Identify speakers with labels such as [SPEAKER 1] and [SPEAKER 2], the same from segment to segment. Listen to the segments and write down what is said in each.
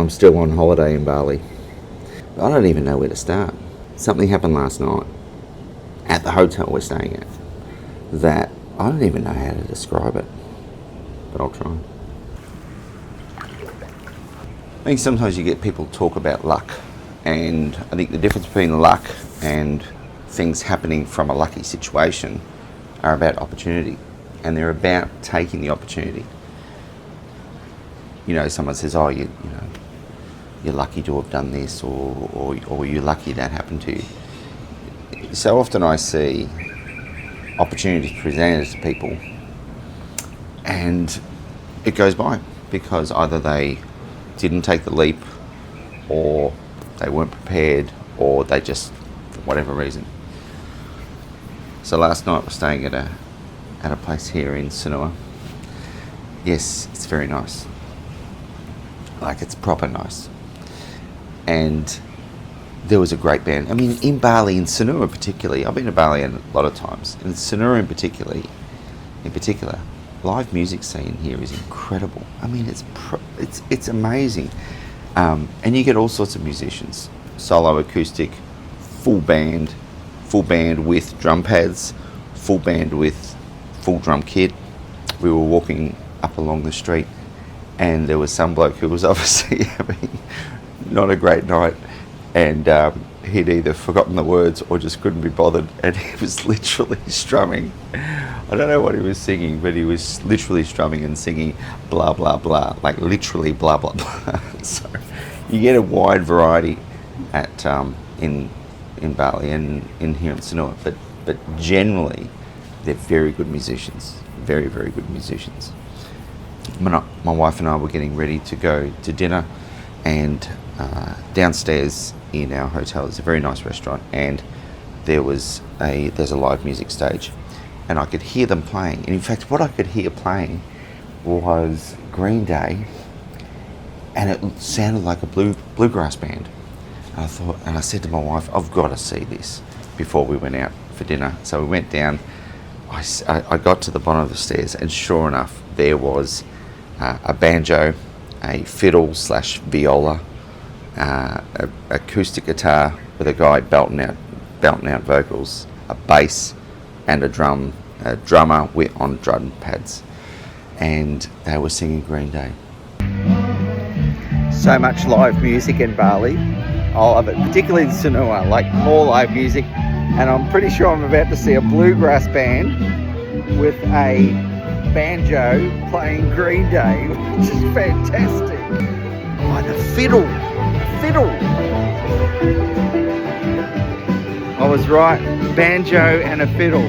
[SPEAKER 1] I'm still on holiday in Bali. I don't even know where to start. Something happened last night at the hotel we're staying at that I don't even know how to describe it, but I'll try. I think sometimes you get people talk about luck, and I think the difference between luck and things happening from a lucky situation are about opportunity, and they're about taking the opportunity. You know, someone says, oh, you know, you're lucky to have done this, or you're lucky that happened to you. So often I see opportunities presented to people and it goes by because either they didn't take the leap, or they weren't prepared, or they just, for whatever reason. So last night we're staying at a place here in Sanur. Yes, it's very nice. Like, it's proper nice. And there was a great band. I mean, in Bali, in Sanur particularly, I've been to Bali a lot of times. In Sanur in particular, live music scene here is incredible. I mean, it's amazing. And you get all sorts of musicians, solo, acoustic, full band with drum pads, full band with full drum kit. We were walking up along the street, and there was some bloke who was obviously having not a great night, and he'd either forgotten the words or just couldn't be bothered, and he was literally strumming. I don't know what he was singing, but he was literally strumming and singing blah blah blah, like literally blah blah blah. So you get a wide variety at in Bali and in here in Sanur, but generally they're very good musicians, very good musicians. My wife and I were getting ready to go to dinner, and downstairs in our hotel is a very nice restaurant, and there's a live music stage, and I could hear them playing. And in fact, what I could hear playing was Green Day, and it sounded like a bluegrass band. And I said to my wife, I've got to see this before we went out for dinner. So we went down. I got to the bottom of the stairs, and sure enough, there was a banjo, a fiddle / viola, acoustic guitar with a guy belting out vocals, a bass, and a drummer on drum pads, and they were singing Green Day. So much live music in Bali. I love it, particularly in Sanur, like more live music, and I'm pretty sure I'm about to see a bluegrass band with a banjo playing Green Day, which is fantastic. Oh, the fiddle. I was right, banjo and a fiddle.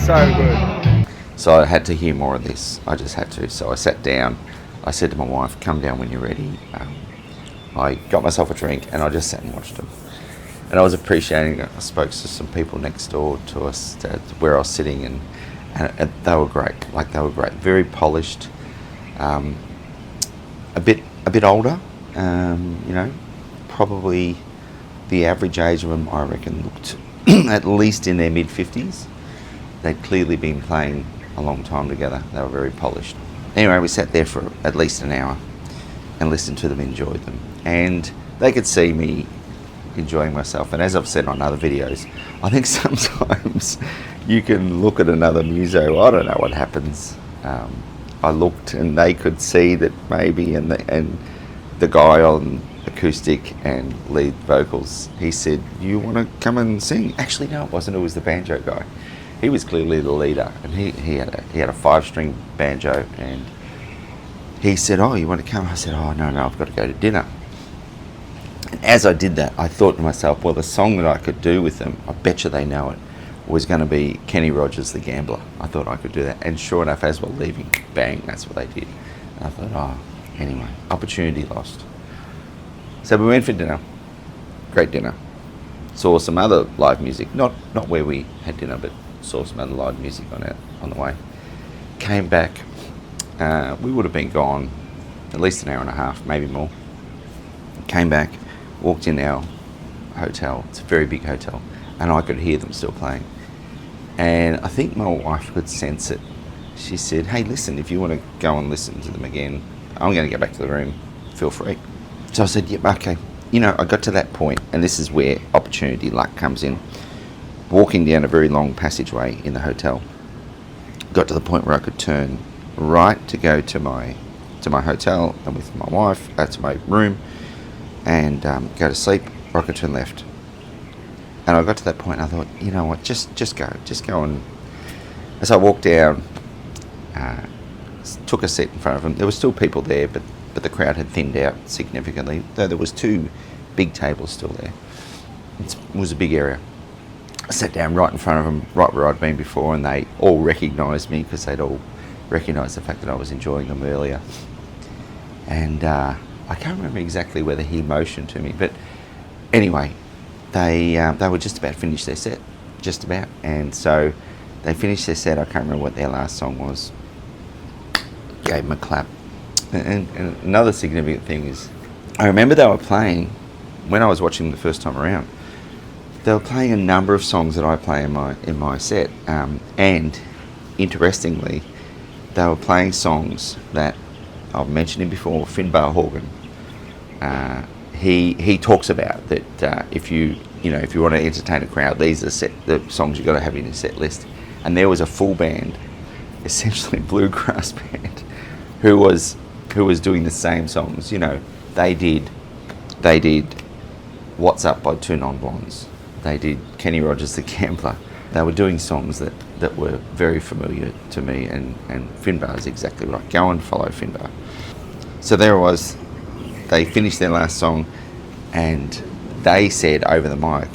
[SPEAKER 1] So good. So I had to hear more of this. I just had to. So I sat down. I said to my wife, come down when you're ready. I got myself a drink, and I just sat and watched them. And I was appreciating it. I spoke to some people next door to us, where I was sitting, and they were great. Like, they were great. Very polished. A bit older. You know, probably the average age of them, I reckon, looked at least in their mid-50s. They'd clearly been playing a long time together. They were very polished. Anyway, we sat there for at least an hour and listened to them, enjoyed them. And they could see me enjoying myself. And as I've said on other videos, I think sometimes you can look at another muso, I don't know what happens. I looked, and they could see that maybe, and the guy on acoustic and lead vocals, he said, you want to come and sing? Actually, no, it wasn't. It was the banjo guy. He was clearly the leader, and he had a 5-string banjo, and he said, oh, you want to come? I said, oh, no, I've got to go to dinner. And as I did that, I thought to myself, well, the song that I could do with them, I bet you they know it, was going to be Kenny Rogers' The Gambler. I thought I could do that. And sure enough, as we're leaving, bang, that's what they did. And I thought, oh, anyway, opportunity lost. So we went for dinner. Great dinner. Saw some other live music, not where we had dinner, but saw some other live music on the way. Came back. We would have been gone at least an hour and a half, maybe more. Came back, walked in our hotel. It's a very big hotel, and I could hear them still playing. And I think my wife could sense it. She said, hey, listen, if you want to go and listen to them again, I'm going to go back to the room, feel free. So I said, yep, okay. You know, I got to that point, and this is where opportunity, luck comes in. Walking down a very long passageway in the hotel, got to the point where I could turn right to go to my hotel and with my wife, to my room, and go to sleep, or I could turn left. And I got to that point, and I thought, you know what, just go. And as I walked down, took a seat in front of them. There were still people there, but the crowd had thinned out significantly, though there was 2 big tables still there. It was a big area. I sat down right in front of them, right where I'd been before, and they all recognised me because they'd all recognised the fact that I was enjoying them earlier. And I can't remember exactly whether he motioned to me, but anyway, they were just about to finish their set, just about. And so they finished their set. I can't remember what their last song was. Gave them a clap. And another significant thing is, I remember they were playing, when I was watching them the first time around, they were playing a number of songs that I play in my set. And interestingly, they were playing songs that I've mentioned him before, Finbar Horgan. He talks about that if you want to entertain a crowd, these are the songs you've got to have in your set list. And there was a full band, essentially bluegrass band, who was doing the same songs. You know, they did What's Up by Two Non-Blondes. They did Kenny Rogers the Gambler. They were doing songs that were very familiar to me, and Finbar is exactly right. Go and follow Finbar. So there it was. They finished their last song, and they said over the mic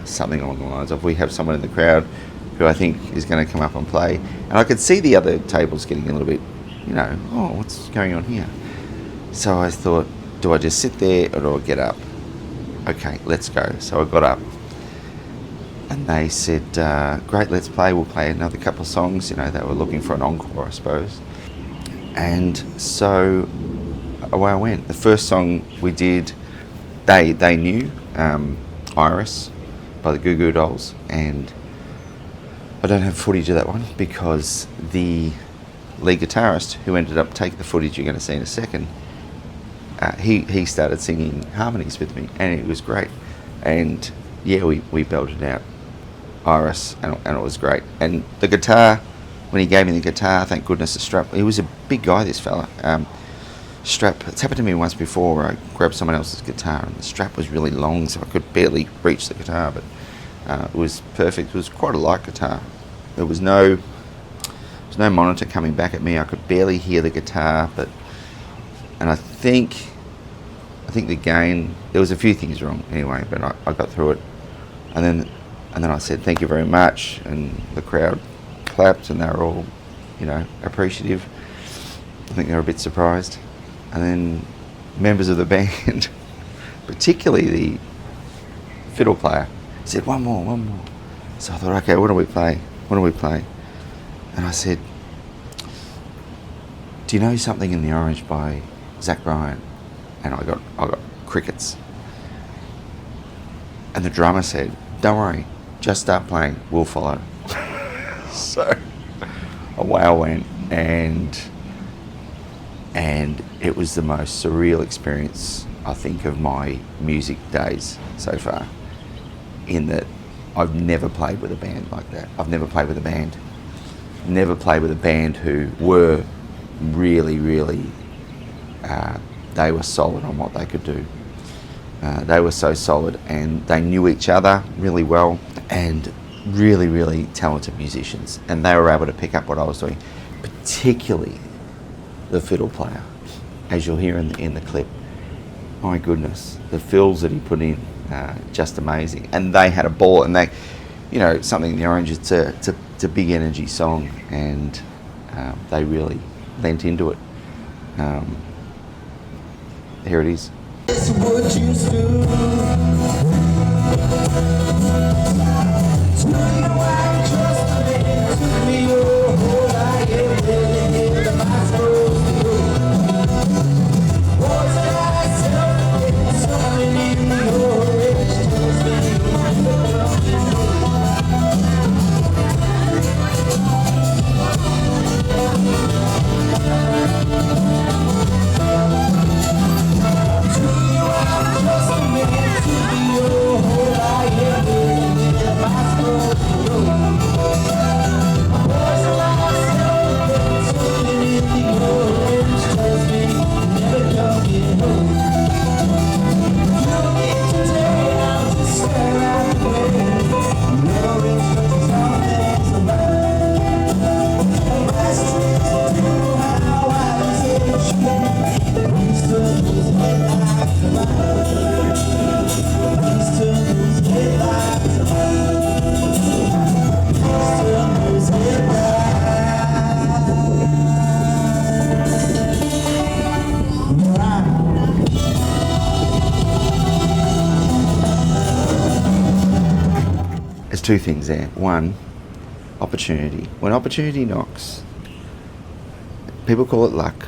[SPEAKER 1] something along the lines of, we have someone in the crowd who I think is going to come up and play. And I could see the other tables getting a little bit, oh, what's going on here? So I thought, do I just sit there or do I get up? Okay, let's go. So I got up, and they said, great, let's play. We'll play another couple of songs. They were looking for an encore, I suppose. And so away I went. The first song we did, they knew, Iris by the Goo Goo Dolls, and I don't have footage of that one because the lead guitarist, who ended up taking the footage you're going to see in a second, he started singing harmonies with me, and it was great. And yeah, we belted out Iris, and it was great. And the guitar, when he gave me the guitar, thank goodness the strap, he was a big guy, this fella. Strap, it's happened to me once before where I grabbed someone else's guitar and the strap was really long, so I could barely reach the guitar, but it was perfect. It was quite a light guitar. There was no monitor coming back at me. I could barely hear the guitar, and I think the gain, there was a few things wrong anyway, but I got through it. And then I said, thank you very much, and the crowd clapped, and they were all, appreciative. I think they were a bit surprised. And then members of the band, particularly the fiddle player, said, one more. So I thought, okay, what do we play? And I said, do you know Something in the Orange by Zach Bryan? And I got crickets. And the drummer said, don't worry, just start playing, we'll follow. So away I went, and it was the most surreal experience, I think, of my music days so far, in that I've never played with a band like that. I've never played with a band. Never played with a band who were really, really, they were solid on what they could do. They were so solid, and they knew each other really well, and really, really talented musicians. And they were able to pick up what I was doing, particularly the fiddle player, as you'll hear in the clip. My goodness, the fills that he put in, just amazing. And they had a ball, and they, Something in the Orange, it's a big energy song, and they really lent into it. Here it is.
[SPEAKER 2] It's what you do.
[SPEAKER 1] there's two things there. One, opportunity. When opportunity knocks, people call it luck.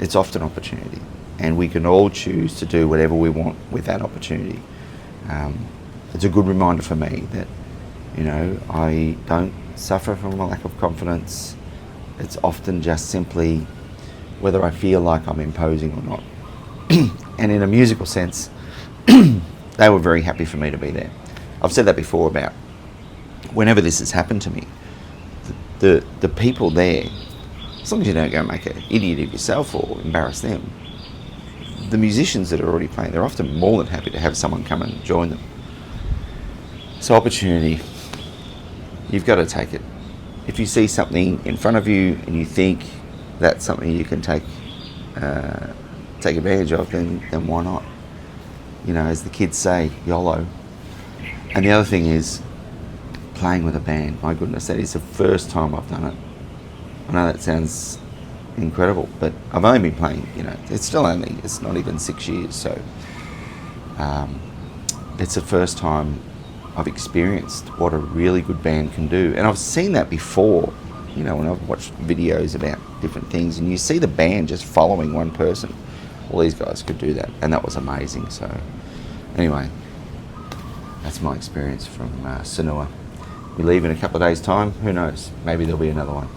[SPEAKER 1] It's often opportunity, and we can all choose to do whatever we want with that opportunity. It's a good reminder for me that, I don't suffer from a lack of confidence. It's often just simply whether I feel like I'm imposing or not. And in a musical sense, they were very happy for me to be there. I've said that before about whenever this has happened to me, the people there, as long as you don't go make an idiot of yourself or embarrass them, the musicians that are already playing, they're often more than happy to have someone come and join them. So opportunity, you've got to take it. If you see something in front of you and you think that's something you can take advantage of, then why not? As the kids say, YOLO. And the other thing is playing with a band. My goodness, that is the first time I've done it. I know that sounds incredible, but I've only been playing, it's not even 6 years, so it's the first time I've experienced what a really good band can do. And I've seen that before, when I've watched videos about different things, and you see the band just following one person. Well, these guys could do that, and that was amazing. So anyway, that's my experience from Sanua. We leave in a couple of days' time. Who knows? Maybe there'll be another one.